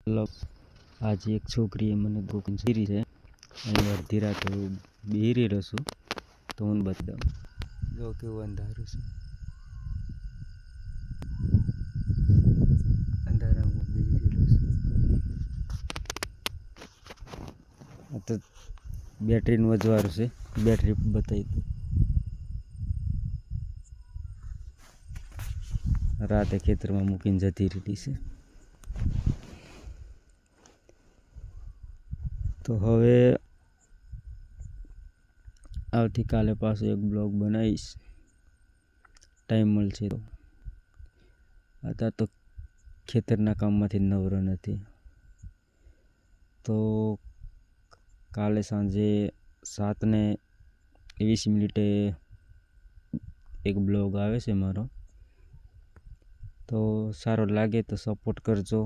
મતલબ આજે એક છોકરીએ મને ગોકીને ચીરી છે અને અડધી રાતે બેરી રહ્યો છું તો હું બતાવું જો કેવું અંધારું છે. અંધારામાં બેરી રહ્યો છું. આ તો બેટરીનું વજવારું છે. બેટરી બતાવી દઉં. રાતે ખેતરમાં મૂકીને જતી રહી છે. તો હવે આવતીકાલે પાછો એક બ્લોગ બનાવીશ ટાઈમ મળશે તો. અત્યારે તો ખેતરના કામમાંથી નવરો નથી. તો કાલે સાંજે 7:20 એક બ્લોગ આવે છે મારો. તો સારો લાગે તો સપોર્ટ કરજો.